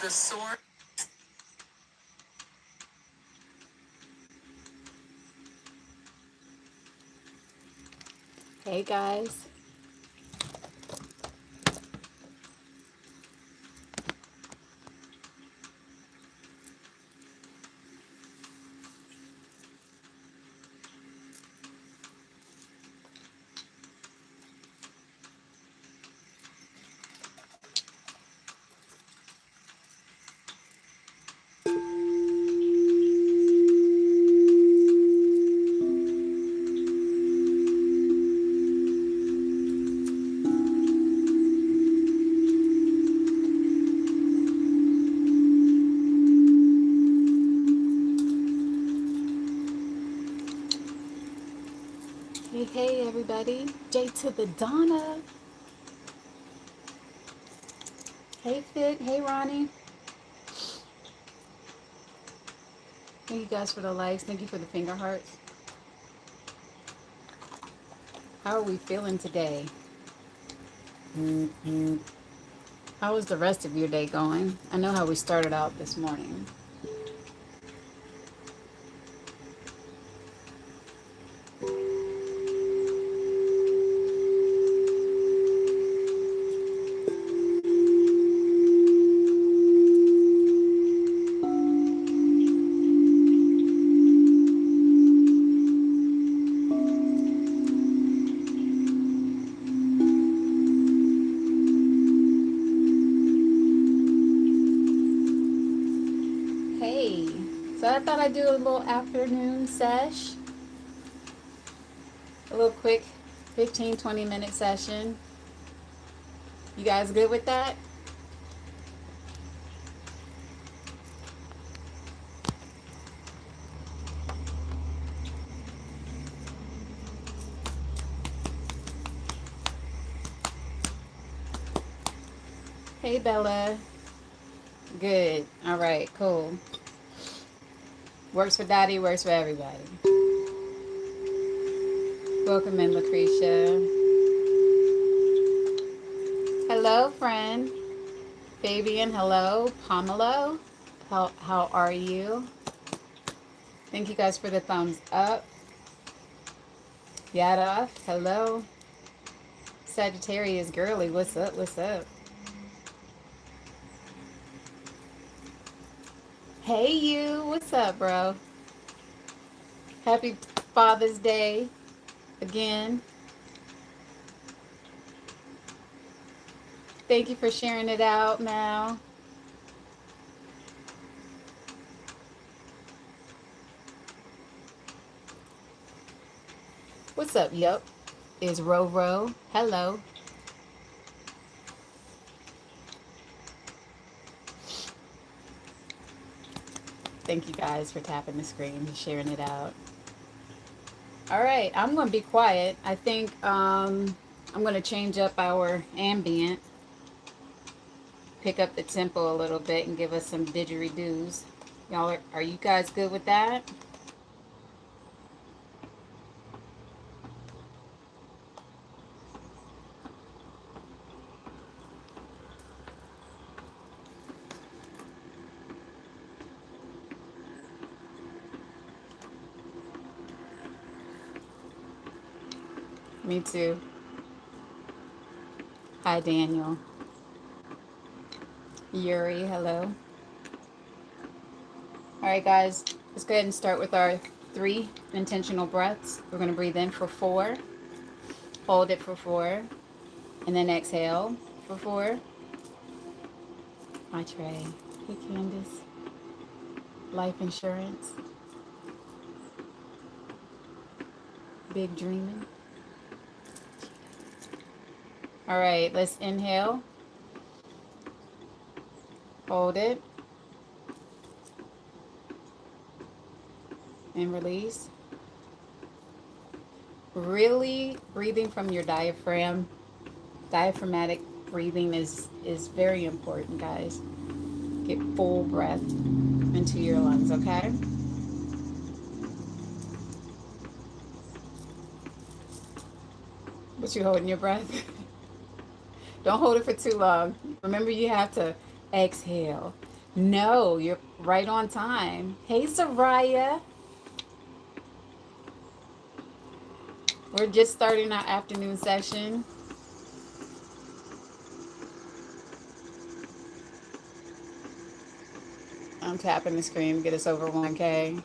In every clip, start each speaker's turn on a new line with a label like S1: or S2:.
S1: The source.
S2: Hey guys. Hey everybody. J to the Donna. Hey Fit. Hey Ronnie. Thank you guys for the likes. Thank you for the finger hearts. How are we feeling today? How was the rest of your day going? I know how we started out this morning. Hey. So I thought I'd do a little afternoon sesh. A little quick 15-20 minute session. You guys good with that? Hey Bella. Good. All right, cool. Works for Daddy, works for everybody. Welcome in, Lucretia. Hello, friend. Fabian, hello. Pamela, how are you? Thank you guys for the thumbs up. Yada, hello. Sagittarius girly, what's up, what's up? Hey you, what's up, bro? Happy Father's Day again. Thank you for sharing it out, Mal. What's up, yup? Is Ro. Hello. Thank you guys for tapping the screen and sharing it out. All right, I'm going to be quiet. I think I'm going to change up our ambient, pick up the tempo a little bit, and give us some didgeridoos. Y'all, are you guys good with that? Me too. Hi, Daniel. Yuri, hello. All right, guys, let's go ahead and start with our 3 intentional breaths. We're going to breathe in for 4, hold it for 4, and then exhale for 4. Hi, Trey. Hey, Candace. Life insurance. Big dreaming. All right, let's inhale. Hold it. And release. Really breathing from your diaphragm. Diaphragmatic breathing is very important, guys. Get full breath into your lungs, okay? But you holding your breath? Don't hold it for too long. Remember, you have to exhale. No, you're right on time. Hey, Soraya. We're just starting our afternoon session. I'm tapping the screen to get us over 1K.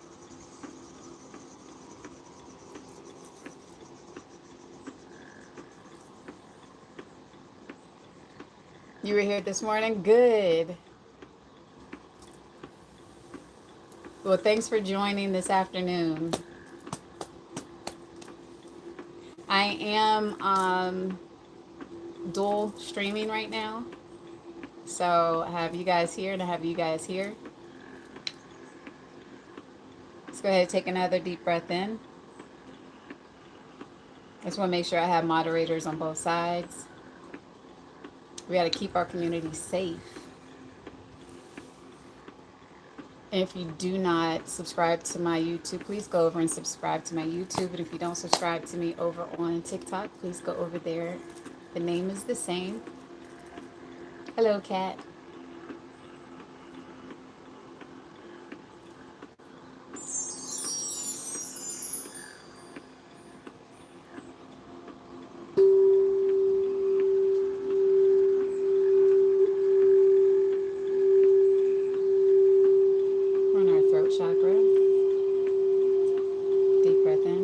S2: You were here this morning? Good. Well, thanks for joining this afternoon. I am dual streaming right now. So I have you guys here and I have you guys here. Let's go ahead and take another deep breath in. I just want to make sure I have moderators on both sides. We got to keep our community safe. And if you do not subscribe to my YouTube, please go over and subscribe to my YouTube. And if you don't subscribe to me over on TikTok, please go over there. The name is the same. Hello, Kat. We're in our throat chakra. Deep breath in.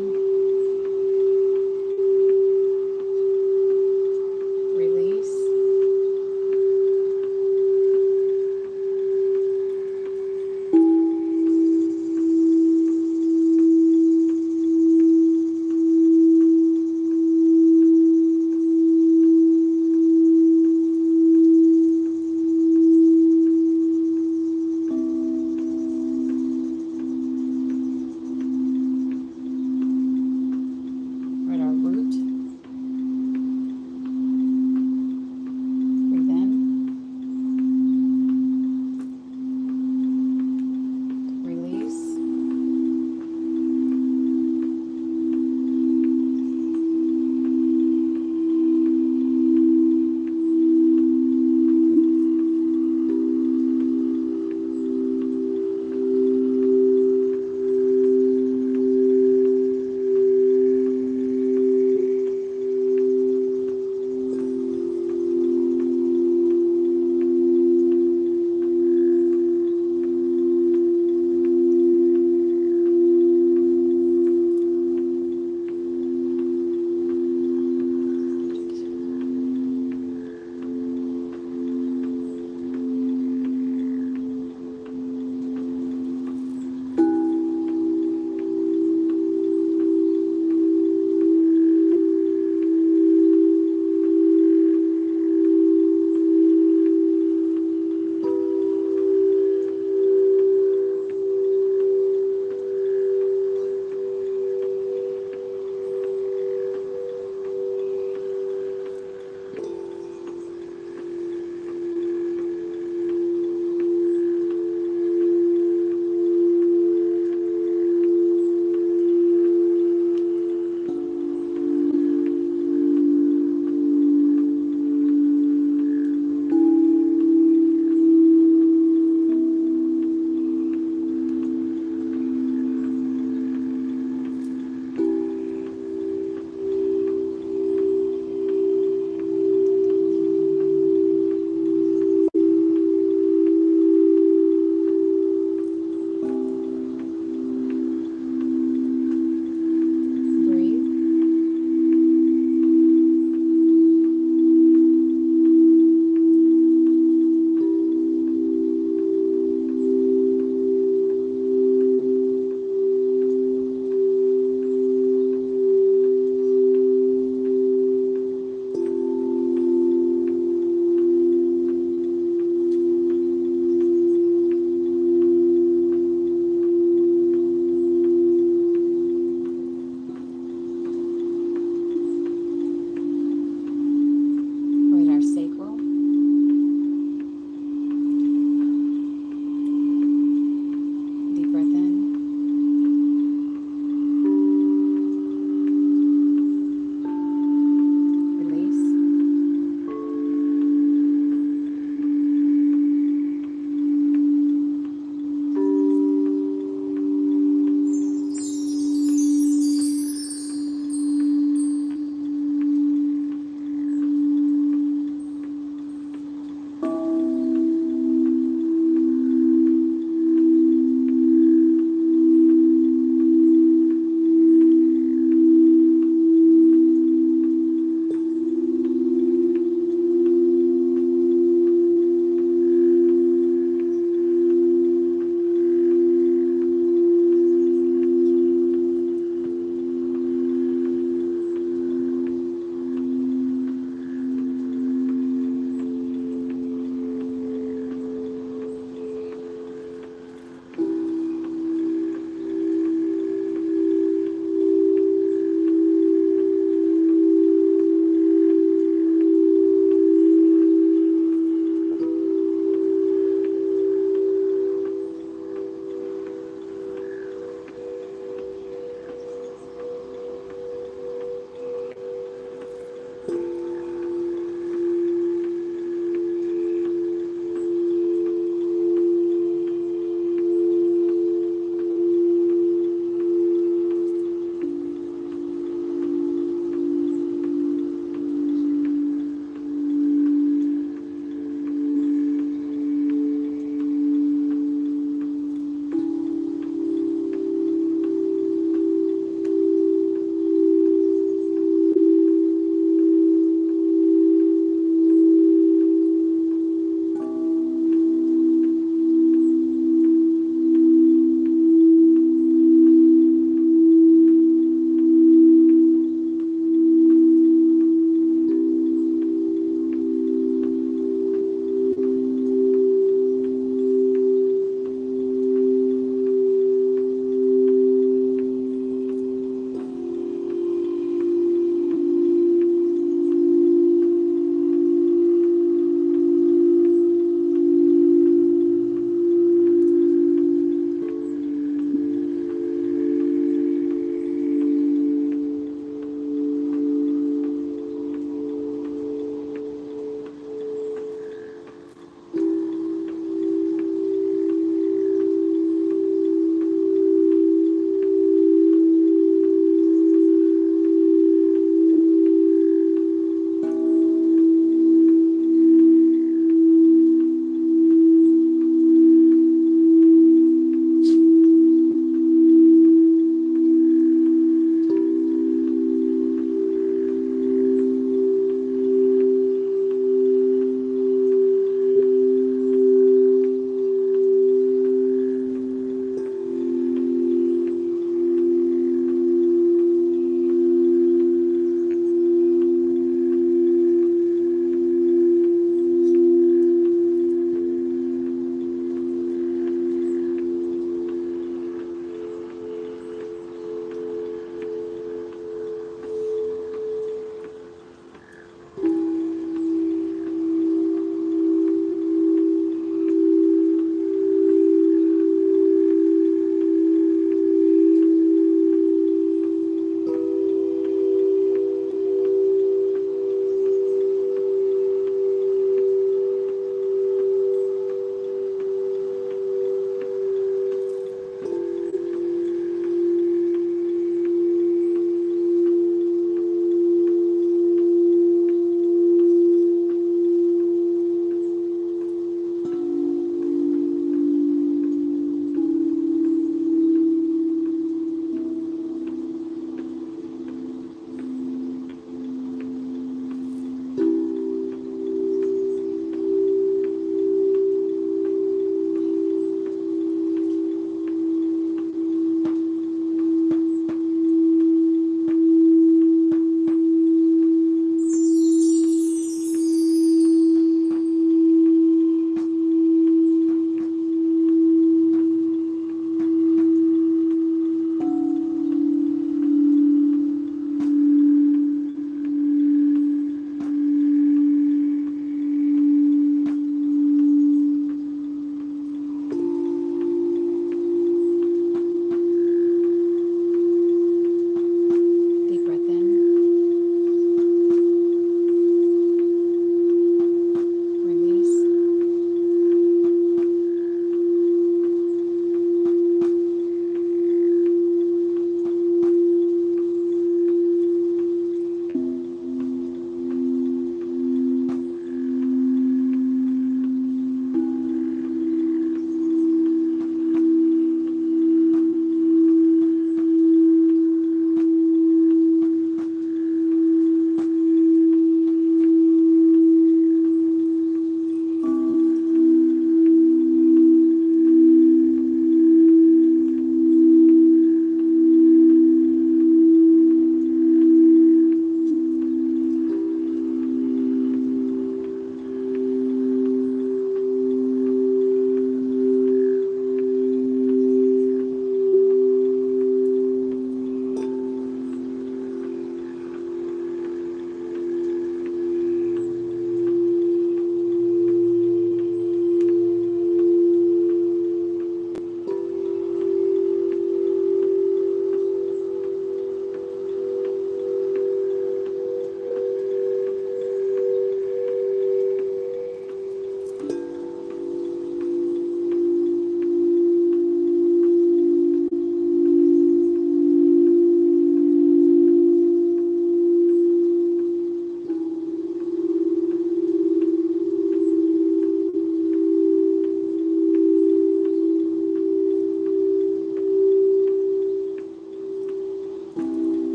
S2: Release.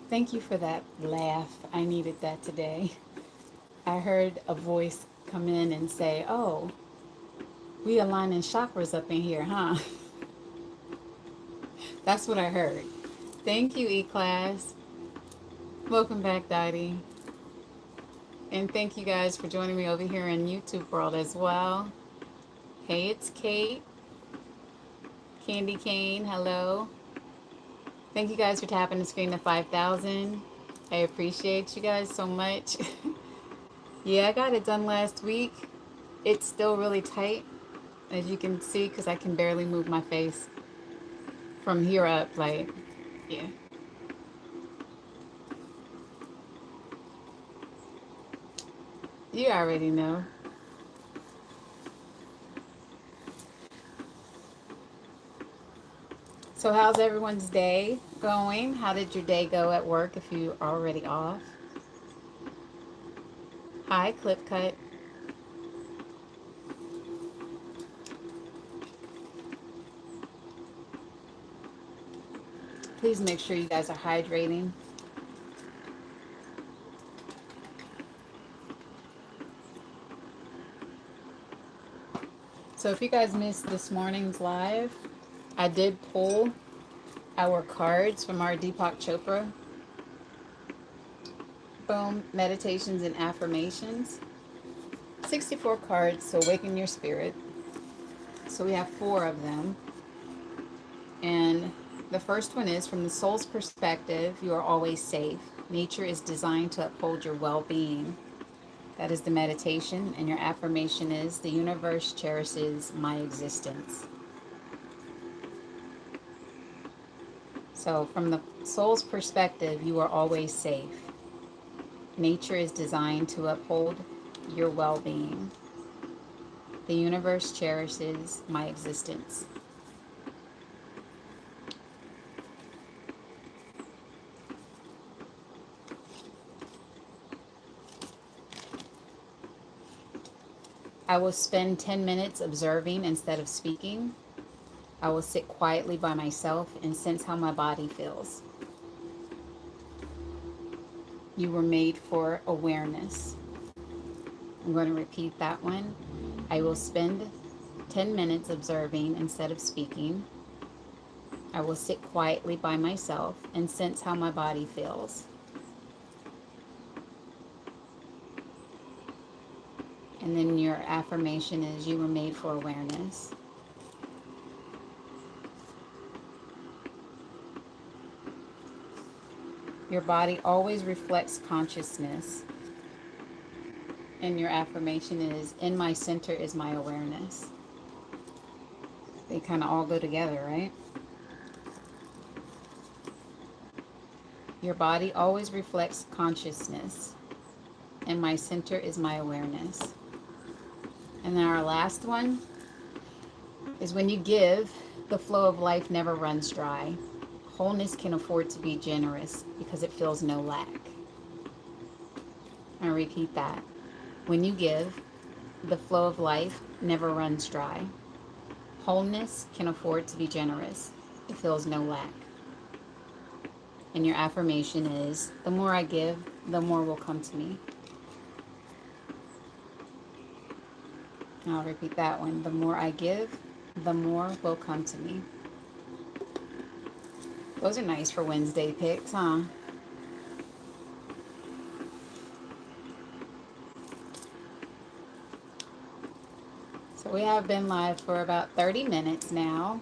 S2: Thank you for that laugh. I needed that today. I heard a voice come in and say, "Oh, we aligning chakras up in here, huh?" That's what I heard. Thank you, E-Class. Welcome back, Dottie. And thank you guys for joining me over here in YouTube world as well. Hey, it's Kate. Candy Cane, hello. Thank you guys for tapping the screen to 5,000. I appreciate you guys so much. Yeah, I got it done last week. It's still really tight, as you can see, because I can barely move my face from here up. Like, yeah. You already know. So how's everyone's day going? How did your day go at work if you are already off? Hi, Clip Cut. Please make sure you guys are hydrating. So if you guys missed this morning's live, I did pull our cards from our Deepak Chopra. Boom, meditations and affirmations. 64 cards to awaken your spirit. So we have 4 of them. And the first one is, from the soul's perspective, you are always safe. Nature is designed to uphold your well-being. That is the meditation. And your affirmation is, the universe cherishes my existence. So from the soul's perspective, you are always safe. Nature is designed to uphold your well-being. The universe cherishes my existence. I will spend 10 minutes observing instead of speaking. I will sit quietly by myself and sense how my body feels. You were made for awareness. I'm going to repeat that one. I will spend 10 minutes observing instead of speaking. I will sit quietly by myself and sense how my body feels. And then your affirmation is, you were made for awareness. Your body always reflects consciousness. And your affirmation is, in my center is my awareness. They kind of all go together, right? Your body always reflects consciousness. And my center is my awareness. And then our last one is, when you give, the flow of life never runs dry. Wholeness can afford to be generous because it feels no lack. I'll repeat that. When you give, the flow of life never runs dry. Wholeness can afford to be generous. It feels no lack. And your affirmation is, the more I give, the more will come to me. I'll repeat that one. The more I give, the more will come to me. Those are nice for Wednesday picks, huh? So we have been live for about 30 minutes now.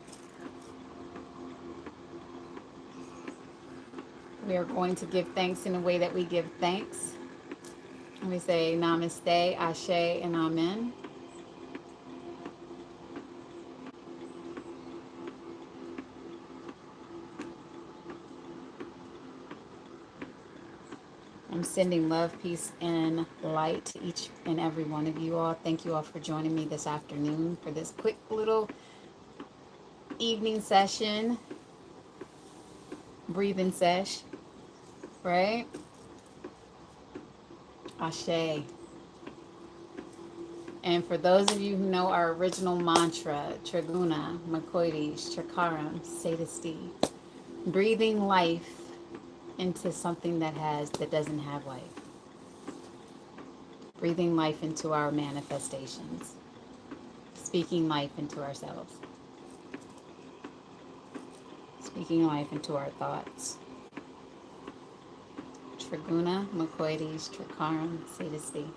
S2: We are going to give thanks in the way that we give thanks. And we say namaste, ashe, and amen. I'm sending love, peace, and light to each and every one of you all. Thank you all for joining me this afternoon for this quick little evening session, breathing sesh, right? Ashe. And for those of you who know our original mantra, Triguna, Makoides, Chakaram, Sadasti, breathing life into something that doesn't have life. Breathing life into our manifestations. Speaking life into ourselves. Speaking life into our thoughts. Triguna, Makoides, Trikaram, Sadasti.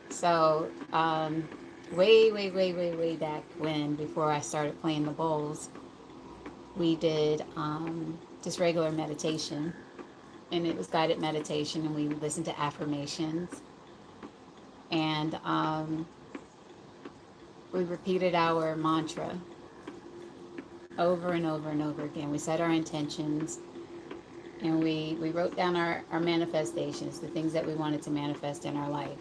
S2: So, way back when, before I started playing the bowls, we did just regular meditation. And it was guided meditation, and we listened to affirmations. And we repeated our mantra over and over and over again. We set our intentions, and we wrote down our manifestations, the things that we wanted to manifest in our life.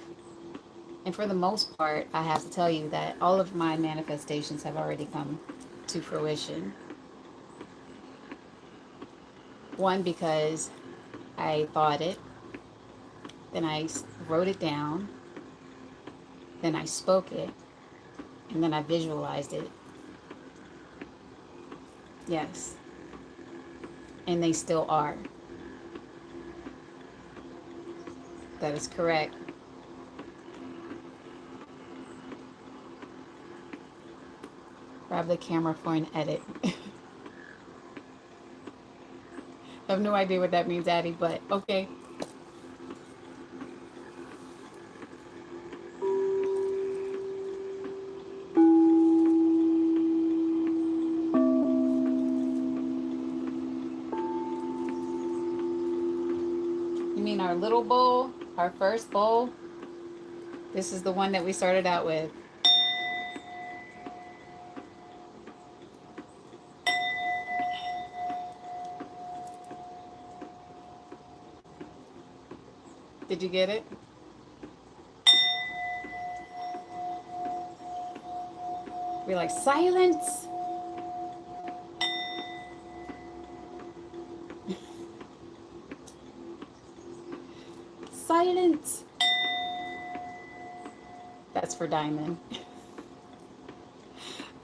S2: And for the most part, I have to tell you that all of my manifestations have already come to fruition. One, because I thought it, then I wrote it down, then I spoke it, and then I visualized it. Yes. And they still are. That is correct. Grab the camera for an edit. I have no idea what that means, Addie, but okay. You mean our little bowl? Our first bowl? This is the one that we started out with. Did you get it? We're like, silence! Silence! That's for Diamond.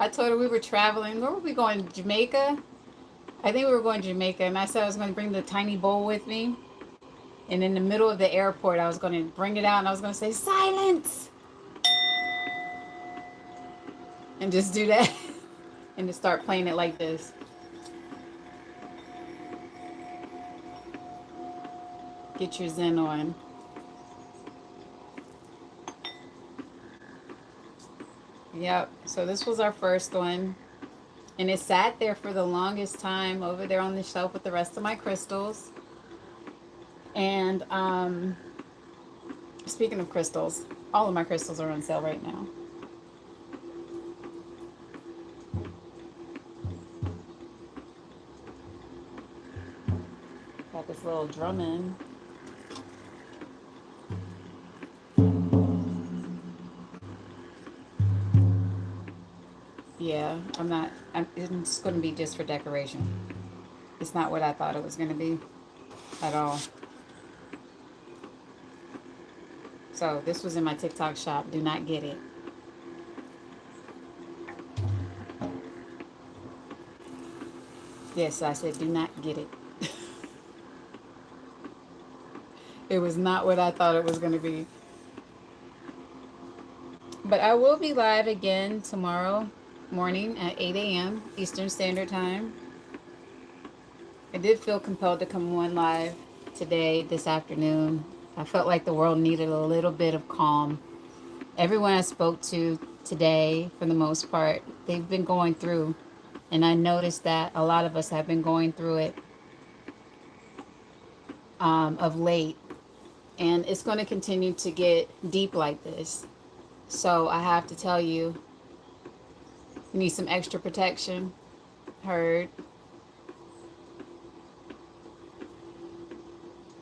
S2: I told her we were traveling. Where were we going? Jamaica? I think we were going to Jamaica, and I said I was going to bring the tiny bowl with me. And in the middle of the airport, I was going to bring it out, and I was going to say, silence! And just do that. And just start playing it like this. Get your Zen on. Yep. So this was our first one. And it sat there for the longest time over there on the shelf with the rest of my crystals. And speaking of crystals, all of my crystals are on sale right now. Got this little drum in. Yeah, it's going to be just for decoration. It's not what I thought it was going to be at all. So this was in my TikTok shop. Do not get it. Yes, I said do not get it. It was not what I thought it was going to be. But I will be live again tomorrow morning at 8 a.m. Eastern Standard Time. I did feel compelled to come on live today, this afternoon. I felt like the world needed a little bit of calm. Everyone I spoke to today, for the most part, they've been going through. And I noticed that a lot of us have been going through it of late. And it's going to continue to get deep like this. So I have to tell you, you need some extra protection. Heard.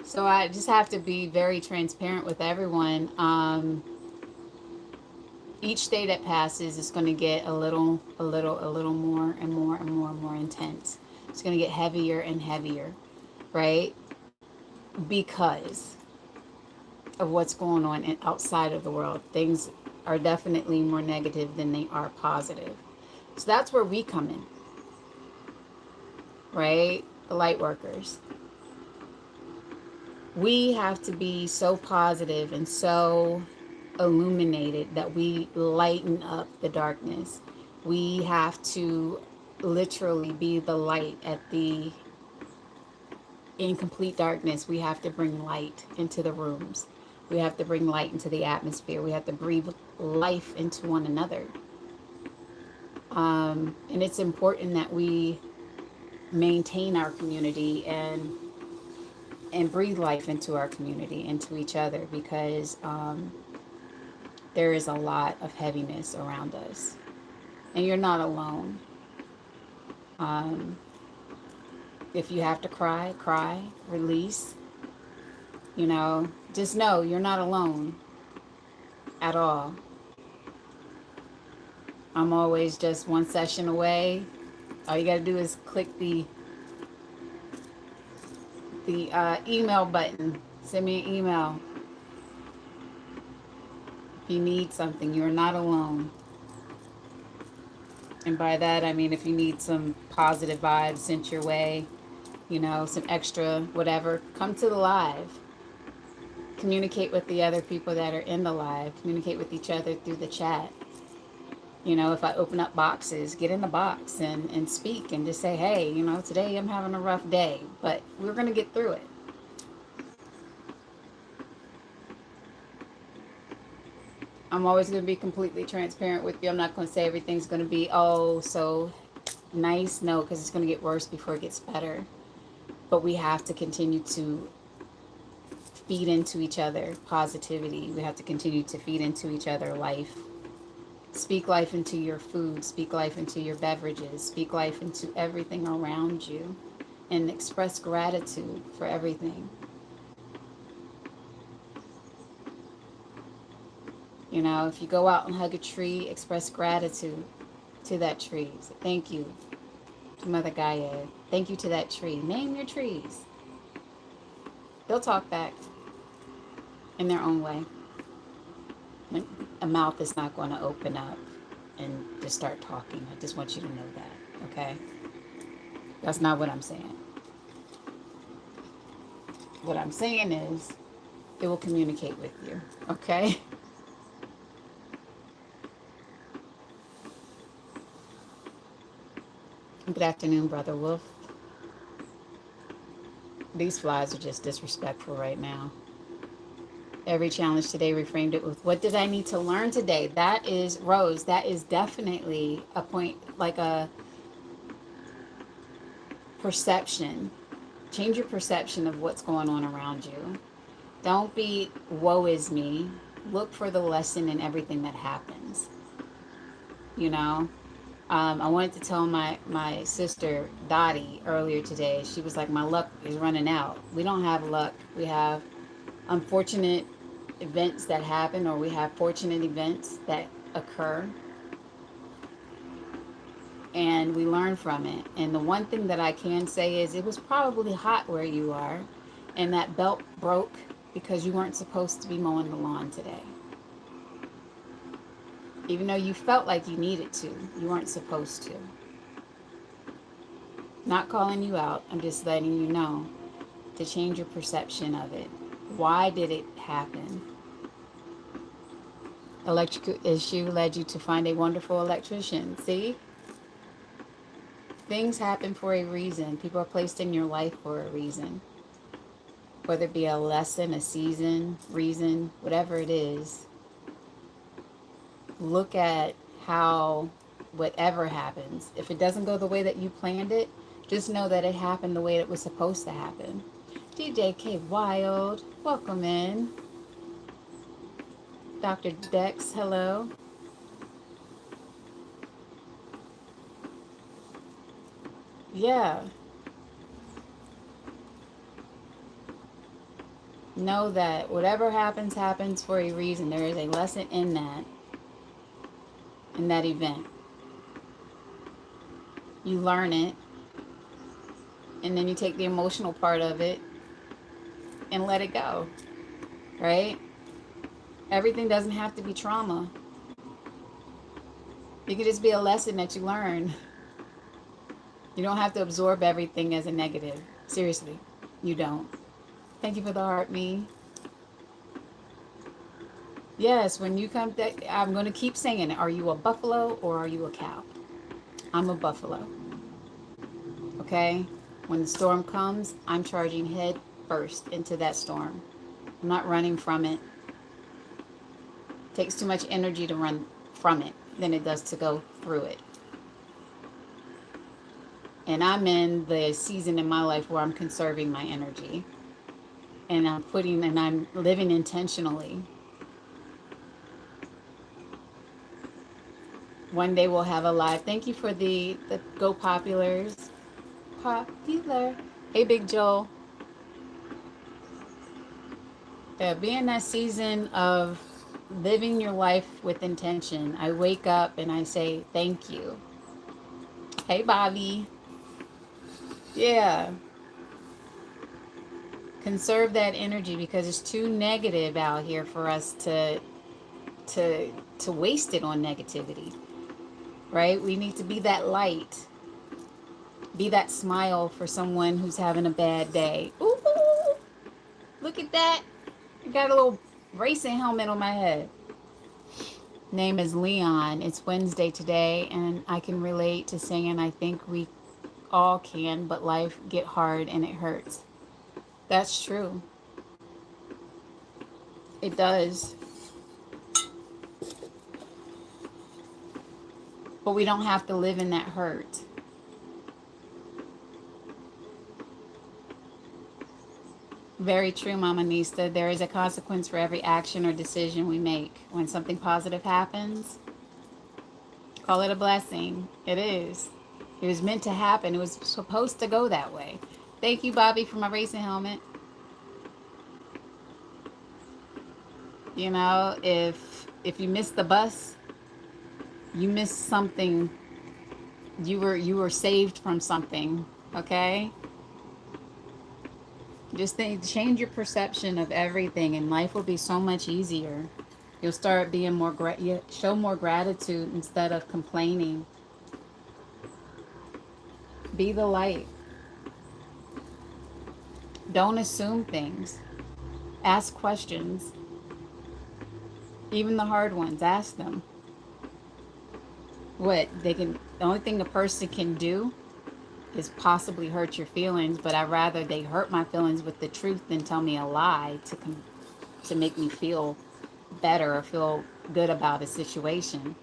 S2: So I just have to be very transparent with everyone. Each day that passes is going to get a little more and more intense. It's going to get heavier and heavier, right? Because of what's going on outside of the world. Things are definitely more negative than they are positive. So that's where we come in. right? The light workers. We have to be so positive and so illuminated that we lighten up the darkness. We have to literally be the light at the in complete darkness. We have to bring light into the rooms. We have to bring light into the atmosphere. We have to breathe life into one another. And it's important that we maintain our community and breathe life into our community, into each other, because there is a lot of heaviness around us. And you're not alone. Um, if you have to cry, cry, release, just know you're not alone at all. I'm always just one session away. All you got to do is click the email button. Send me an email. If you need something, you're not alone. And by that, I mean if you need some positive vibes sent your way, some extra whatever, come to the live. Communicate with the other people that are in the live. Communicate with each other through the chat. If I open up boxes, get in the box and speak and just say, hey, today I'm having a rough day, but we're going to get through it. I'm always going to be completely transparent with you. I'm not going to say everything's going to be, oh, so nice. No, because it's going to get worse before it gets better. But we have to continue to feed into each other positivity. We have to continue to feed into each other life. Speak life into your food. Speak life into your beverages. Speak life into everything around you. And express gratitude for everything. If you go out and hug a tree, express gratitude to that tree. So thank you to Mother Gaia. Thank you to that tree. Name your trees. They'll talk back in their own way. A mouth is not going to open up and just start talking. I just want you to know that, okay? That's not what I'm saying. What I'm saying is it will communicate with you, okay? Good afternoon, Brother Wolf. These flies are just disrespectful right now. Every challenge today reframed it with, what did I need to learn today? That is, Rose, that is definitely a point, like a perception. Change your perception of what's going on around you. Don't be, woe is me. Look for the lesson in everything that happens. I wanted to tell my sister Dottie earlier today. She was like, my luck is running out. We don't have luck. We have unfortunate events that happen, or we have fortunate events that occur, and we learn from it. And the one thing that I can say is it was probably hot where you are, and that belt broke because you weren't supposed to be mowing the lawn today. Even though you felt like you needed to, you weren't supposed to. Not calling you out, I'm just letting you know to change your perception of it. Why did it happen? Electrical issue led you to find a wonderful electrician. See? Things happen for a reason. People are placed in your life for a reason. Whether it be a lesson, a season, reason, whatever it is. Look at how whatever happens, if it doesn't go the way that you planned it, just know that it happened the way it was supposed to happen. DJ K Wild, welcome in. Dr. Dex, hello. Yeah. Know that whatever happens, happens for a reason. There is a lesson in that event. You learn it, and then you take the emotional part of it and let it go, right? Everything doesn't have to be trauma. It could just be a lesson that you learn. You don't have to absorb everything as a negative. Seriously, you don't. Thank you for the heart, me. Yes, when you come, I'm going to keep saying it. Are you a buffalo or are you a cow? I'm a buffalo. Okay? When the storm comes, I'm charging head first into that storm. I'm not running from it. It takes too much energy to run from it than it does to go through it. And I'm in the season in my life where I'm conserving my energy. And I'm living intentionally. One day we'll have a live. Thank you for the Go Populars. Popular. Hey, Big Joel. Yeah, be in that season of living your life with intention. I wake up and I say thank you. Hey, Bobby. Yeah. Conserve that energy because it's too negative out here for us to waste it on negativity. Right? We need to be that light. Be that smile for someone who's having a bad day. Ooh, look at that. I got a little racing helmet on my head. Name is Leon. It's Wednesday today, and I can relate to saying I think we all can, but life get hard and it hurts. That's true. It does. But we don't have to live in that hurt. Very true, Mama Nista. There is a consequence for every action or decision we make. When something positive happens, call it a blessing. It is. It was meant to happen. It was supposed to go that way. Thank you, Bobby, for my racing helmet. You know, if you miss the bus, you missed something. You were saved from something. Okay? Just change your perception of everything, and life will be so much easier. You'll start being show more gratitude instead of complaining. Be the light. Don't assume things. Ask questions. Even the hard ones, ask them. The only thing a person can do is possibly hurt your feelings, but I'd rather they hurt my feelings with the truth than tell me a lie to make me feel better or feel good about a situation.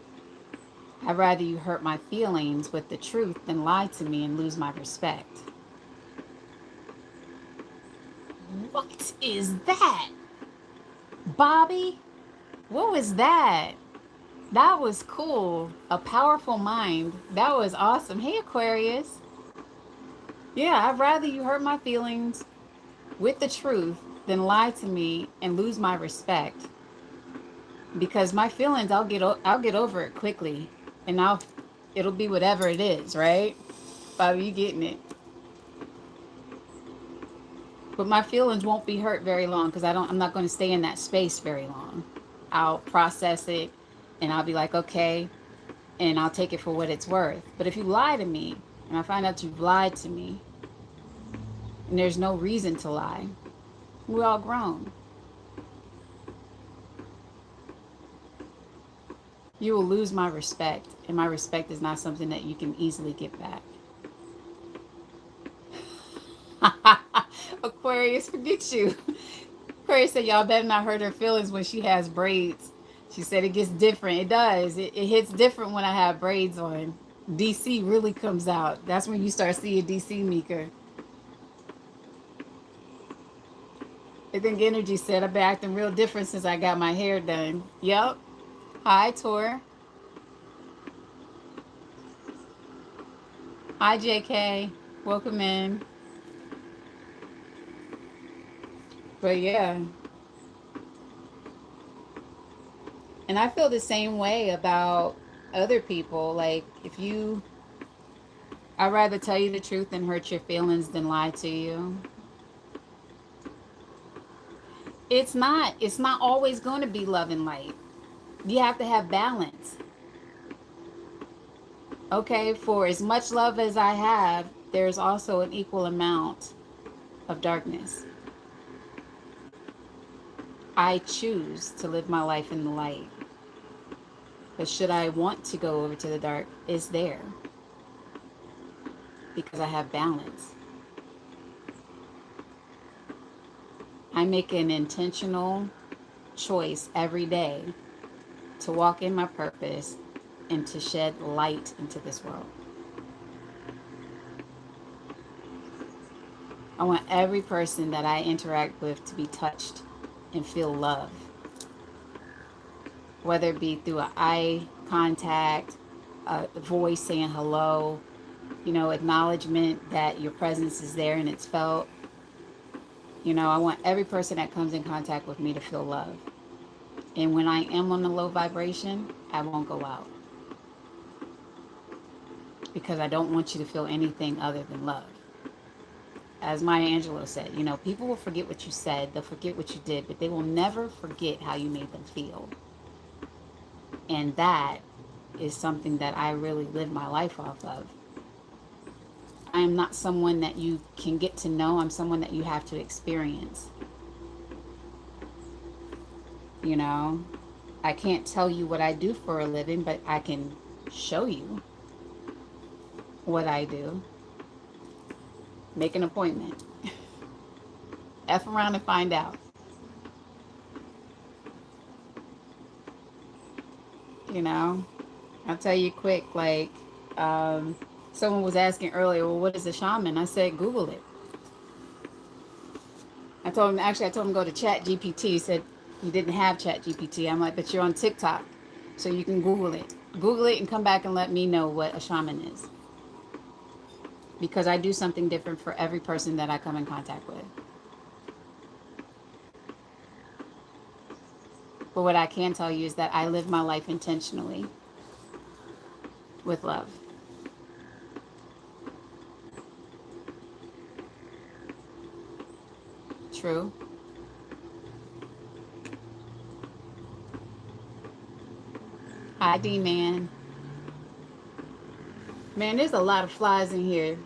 S2: I'd rather you hurt my feelings with the truth than lie to me and lose my respect. What is that? Bobby? What was that? That was cool. A powerful mind. That was awesome. Hey, Aquarius. Yeah, I'd rather you hurt my feelings with the truth than lie to me and lose my respect. Because my feelings, I'll get over it quickly, and it'll be whatever it is, right? Bobby, you getting it? But my feelings won't be hurt very long because I'm not going to stay in that space very long. I'll process it, and I'll be like, okay, and I'll take it for what it's worth. But if you lie to me, and I find out you've lied to me, and there's no reason to lie, we're all grown. You will lose my respect, and my respect is not something that you can easily get back. Aquarius, forget you. Aquarius said y'all better not hurt her feelings when she has braids. She said it gets different. It does. It hits different when I have braids on. DC really comes out. That's when you start seeing DC, Mika. I think Energy said I've been acting real different since I got my hair done. Yep. Hi, Tor. Hi, JK. Welcome in. But yeah. And I feel the same way about other people. Like, I'd rather tell you the truth and hurt your feelings than lie to you. It's not always going to be love and light. You have to have balance. Okay, for as much love as I have, there's also an equal amount of darkness. I choose to live my life in the light. But should I want to go over to the dark, it's there because I have balance. I make an intentional choice every day to walk in my purpose and to shed light into this world. I want every person that I interact with to be touched and feel love, whether it be through an eye contact, a voice saying hello, acknowledgement that your presence is there and it's felt. I want every person that comes in contact with me to feel love. And when I am on a low vibration, I won't go out because I don't want you to feel anything other than love. As Maya Angelou said, people will forget what you said, they'll forget what you did, but they will never forget how you made them feel. And that is something that I really live my life off of. I am not someone that you can get to know. I'm someone that you have to experience. I can't tell you what I do for a living, but I can show you what I do. Make an appointment. F around and find out. I'll tell you quick, someone was asking earlier, well, what is a shaman? I said, Google it. I told him go to Chat GPT. He said he didn't have Chat GPT. I'm like, but you're on TikTok, so you can Google it. Google it and come back and let me know what a shaman is. Because I do something different for every person that I come in contact with. But what I can tell you is that I live my life intentionally with love. True. Hi, D-Man. Man, there's a lot of flies in here.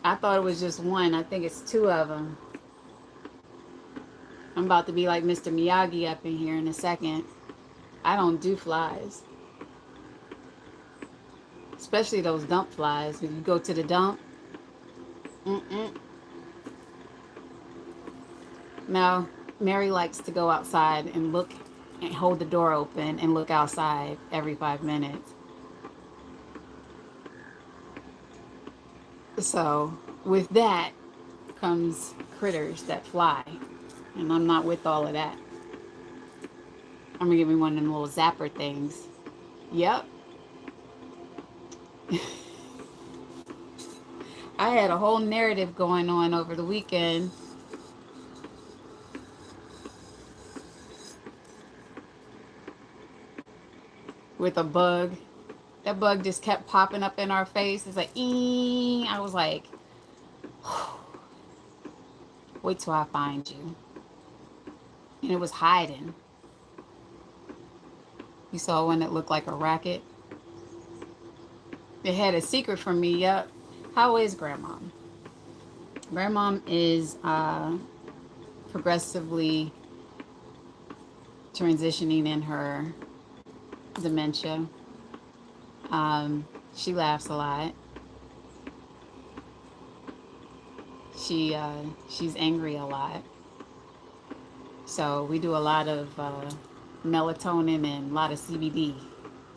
S2: I thought it was just one. I think it's two of them. I'm about to be like Mr. Miyagi up in here in a second. I don't do flies. Especially those dump flies. When you go to the dump. Now, Mary likes to go outside and look and hold the door open and look outside every 5 minutes. So, with that comes critters that fly. And I'm not with all of that. I'm going to give me one of them little zapper things. Yep. I had a whole narrative going on over the weekend. With a bug. That bug just kept popping up in our face. It's like, ee. I was like, wait till I find you. And it was hiding. You saw one that looked like a racket. It had a secret from me. Yep. How is Grandma? Grandma is progressively transitioning in her dementia. She laughs a lot. She's angry a lot. So we do a lot of melatonin and a lot of CBD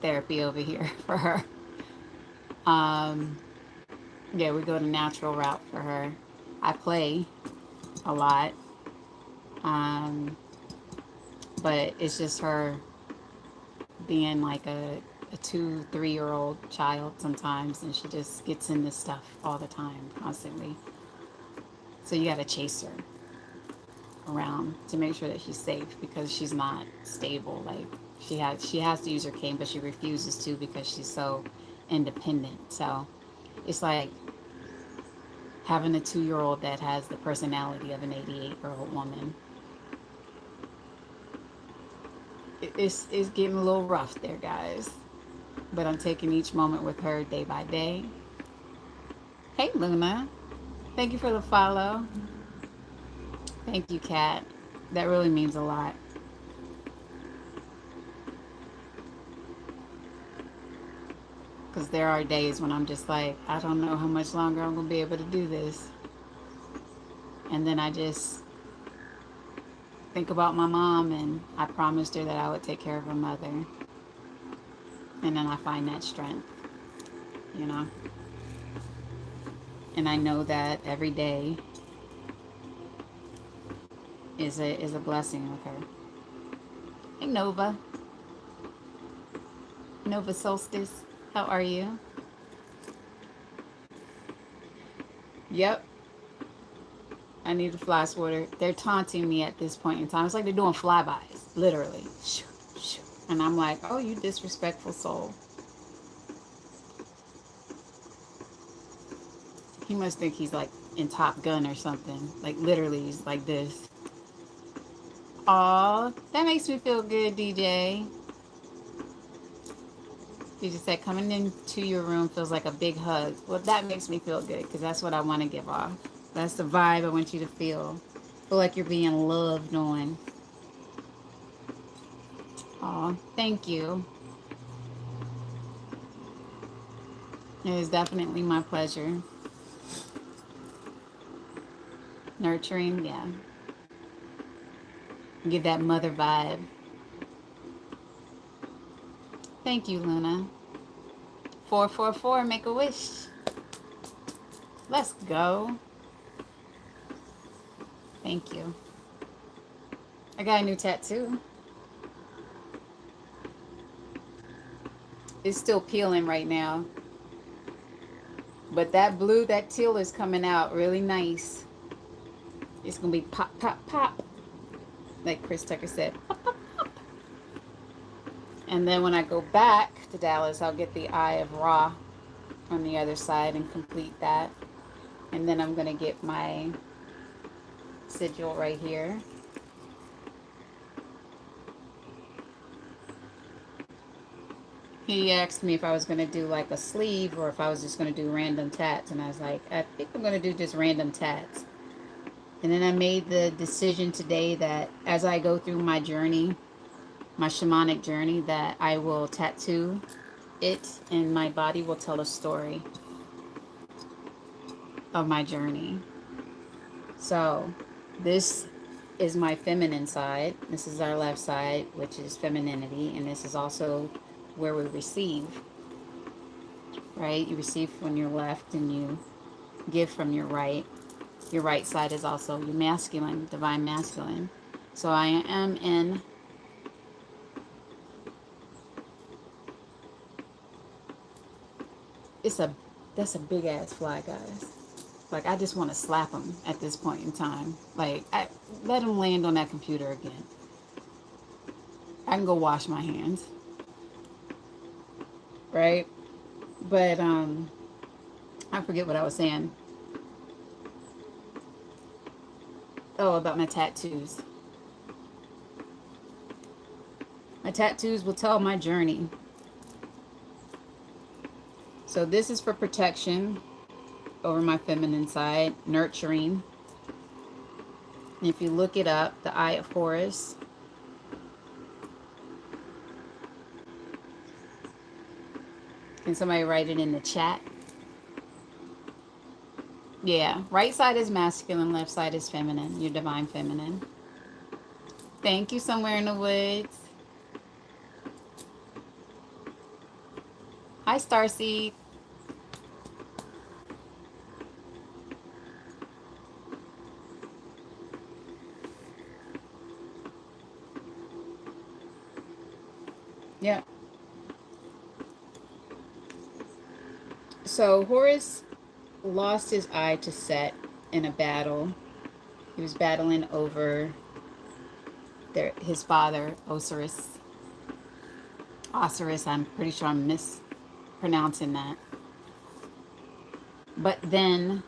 S2: therapy over here for her. Yeah, we go the natural route for her. I play a lot. But it's just her being like a 2-3-year-old child sometimes, and she just gets in this stuff all the time, constantly. So you got to chase her around to make sure that she's safe, because she's not stable. Like she has to use her cane, but she refuses to because she's so independent. So it's like having a 2-year-old that has the personality of an 88-year-old woman. It's getting a little rough there, guys. but I'm taking each moment with her day by day. Hey, Luna. Thank you for the follow. Thank you, Kat. That really means a lot. Because there are days when I'm just like, I don't know how much longer I'm going to be able to do this. And then I just think about my mom, and I promised her that I would take care of her mother. And then I find that strength, you know? And I know that every day is a blessing with her. Hey, Nova. Nova Solstice. How are you? Yep. I need a fly swatter. They're taunting me at this point in time. It's like they're doing flybys, literally. And I'm like, oh, you disrespectful soul. He must think he's like in Top Gun or something. Like literally, he's like this. Aw, that makes me feel good, DJ. You just said coming into your room feels like a big hug. Well, that makes me feel good because that's what I want to give off. That's the vibe I want you to feel. Feel like you're being loved on. Aw, thank you. It is definitely my pleasure. Nurturing, yeah. Give that mother vibe. Thank you, Luna. 444, make a wish. Let's go. Thank you. I got a new tattoo. It's still peeling right now. But that blue, that teal is coming out really nice. It's going to be pop, pop, pop. Like Chris Tucker said, pop, pop, pop. And then when I go back to Dallas, I'll get the Eye of Ra on the other side and complete that. And then I'm going to get my sigil right here. He asked me if I was going to do like a sleeve or if I was just going to do random tats. And I was like, I think I'm going to do just random tats. And then I made the decision today that as I go through my journey, my shamanic journey, that I will tattoo it and my body will tell a story of my journey. So this is my feminine side. This is our left side, which is femininity. And this is also where we receive, right? You receive from your left and you give from your right. Your right side is also your masculine, divine masculine. So I am in that's a big ass fly, guys. Like I just want to slap him at this point in time. Like let him land on that computer again. I can go wash my hands. Right? But I forget what I was saying. Oh, about my tattoos. My tattoos will tell my journey. So this is for protection over my feminine side, nurturing. And if you look it up, the Eye of Horus. Can somebody write it in the chat? Yeah, right side is masculine, left side is feminine, your divine feminine. Thank you, Somewhere in the Woods. Hi, Starseed. Yeah. So Horus lost his eye to Set in a battle. He was battling over his father, Osiris. Osiris, I'm pretty sure I'm mispronouncing that. But then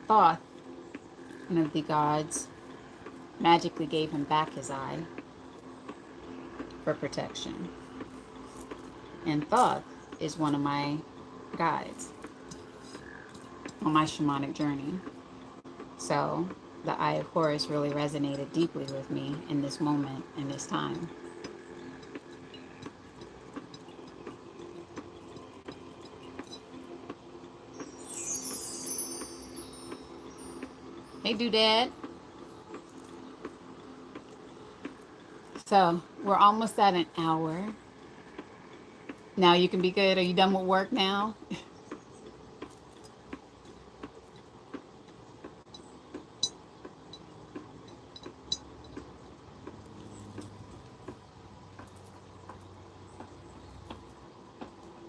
S2: Thoth, one of the gods, magically gave him back his eye. for protection. And Thoth is one of my guides on my shamanic journey. So the Eye of Horus really resonated deeply with me in this moment, in this time. Hey, Doodad. So we're almost at an hour. Now you can be good. Are you done with work now?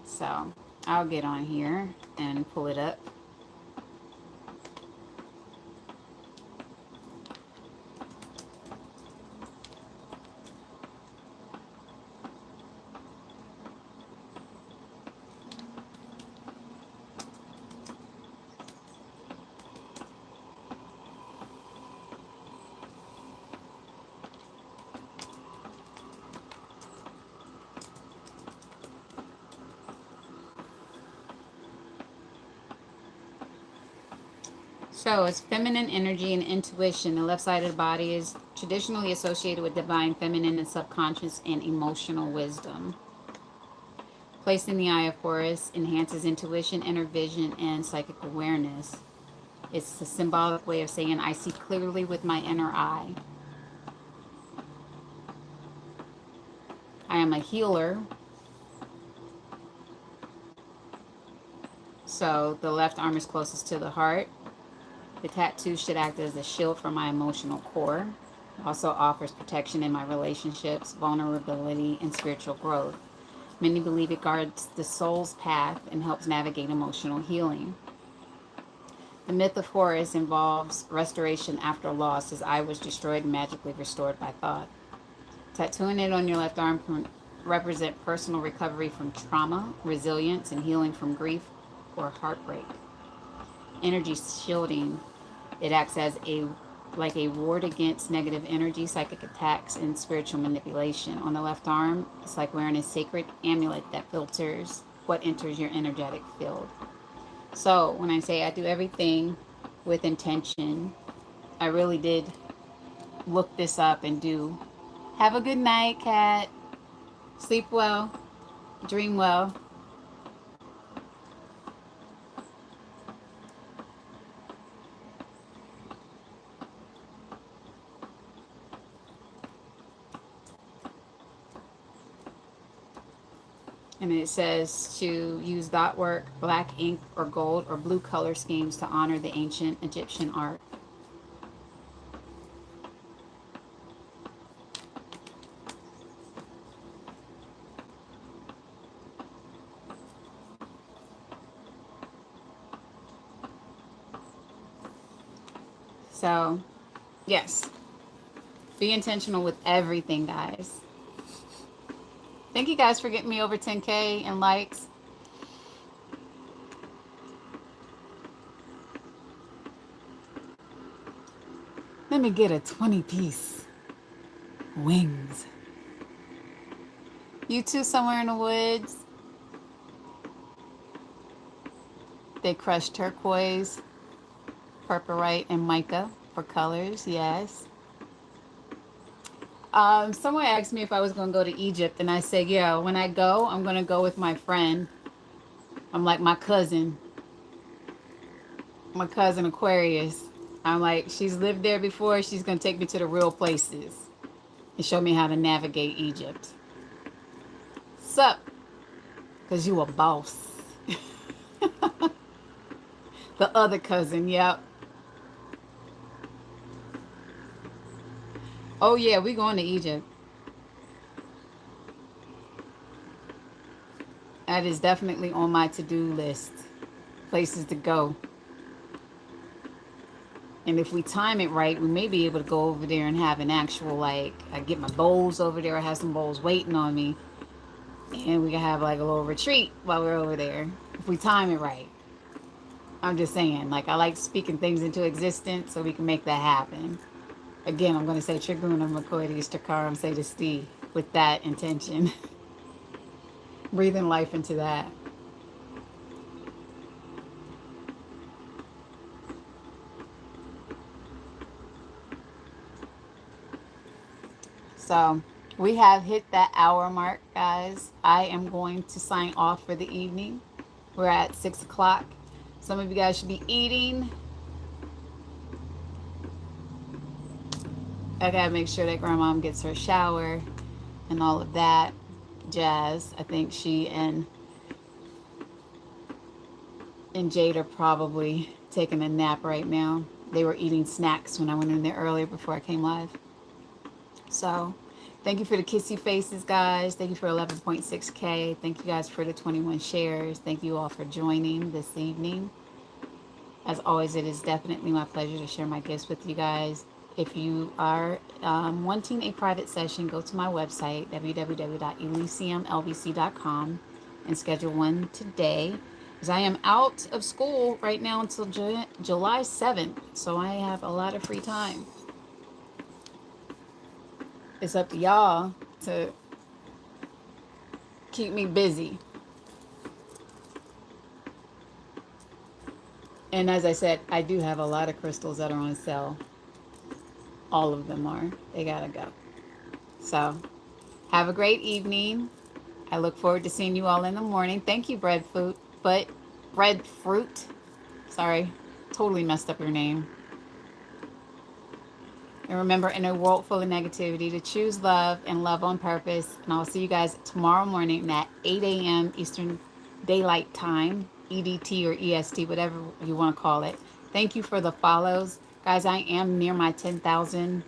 S2: So I'll get on here and pull it up. So it's feminine energy and intuition. The left side of the body is traditionally associated with divine feminine and subconscious and emotional wisdom. Placing the Eye of Horus enhances intuition, inner vision, and psychic awareness. It's a symbolic way of saying I see clearly with my inner eye. I am a healer. So the left arm is closest to the heart. The tattoo should act as a shield for my emotional core. It also offers protection in my relationships, vulnerability, and spiritual growth. Many believe it guards the soul's path and helps navigate emotional healing. The myth of Horus involves restoration after loss, as I was destroyed and magically restored by Thoth. Tattooing it on your left arm can represent personal recovery from trauma, resilience, and healing from grief or heartbreak. Energy shielding. It acts as a ward against negative energy, psychic attacks, and spiritual manipulation. On the left arm, it's like wearing a sacred amulet that filters what enters your energetic field. So when I say I do everything with intention, I really did look this up and do. Have a good night, cat. Sleep well. Dream well. And it says to use dot work, black ink, or gold or blue color schemes to honor the ancient Egyptian art. So, yes, be intentional with everything, guys. Thank you guys for getting me over 10K and likes. Let me get a 20-piece wings. You two somewhere in the woods. They crushed turquoise, purpurite, and mica for colors, yes. Someone asked me if I was going to go to Egypt, and I said, yeah, when I go, I'm going to go with my friend. I'm like my cousin Aquarius. I'm like, she's lived there before. She's going to take me to the real places and show me how to navigate Egypt. Sup? Because you a boss. The other cousin, yep. Oh, yeah, we going to Egypt. That is definitely on my to-do list. Places to go. And if we time it right, we may be able to go over there and have an actual, like, I get my bowls over there. I have some bowls waiting on me. And we can have, like, a little retreat while we're over there. If we time it right. I'm just saying, like, I like speaking things into existence so we can make that happen. Again, I'm going to say Trigunam Makoides Takaram say to Steve. with that intention. Breathing life into that. So we have hit that hour mark, guys. I am going to sign off for the evening. We're at 6 o'clock. Some of you guys should be eating. I gotta make sure that grandmom gets her shower and all of that jazz. I think she and Jade are probably taking a nap right now. They were eating snacks when I went in there earlier before I came live. So thank you for the kissy faces, guys. Thank you for 11.6K. Thank you guys for the 21 shares. Thank you all for joining this evening. As always, it is definitely my pleasure to share my gifts with you guys. If you are wanting a private session, go to my website, www.elysiumlbc.com, and schedule one today. Because I am out of school right now until July 7th, so I have a lot of free time. It's up to y'all to keep me busy. And as I said, I do have a lot of crystals that are on sale. All of them are. They gotta go. So have a great evening. I look forward to seeing you all in the morning. Thank you, Breadfruit. Sorry, totally messed up your name. And remember, in a world full of negativity, to choose love and love on purpose. And I'll see you guys tomorrow morning at 8 a.m. Eastern Daylight Time, EDT or EST, whatever you want to call it. Thank you for the follows. Guys, I am near my 10,000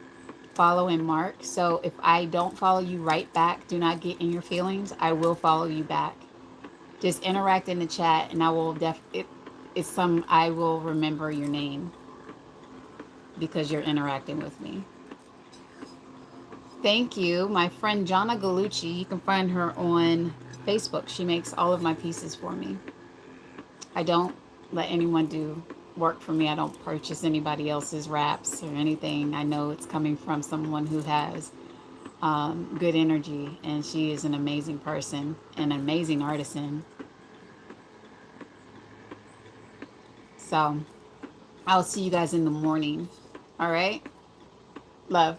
S2: following mark. So if I don't follow you right back, do not get in your feelings. I will follow you back. Just interact in the chat and I will I will remember your name because you're interacting with me. Thank you. My friend Jonna Galucci, you can find her on Facebook. She makes all of my pieces for me. I don't let anyone do work for me. I don't purchase anybody else's wraps or anything. I know it's coming from someone who has good energy, and she is an amazing person, an amazing artisan. So I'll see you guys in the morning. All right? Love.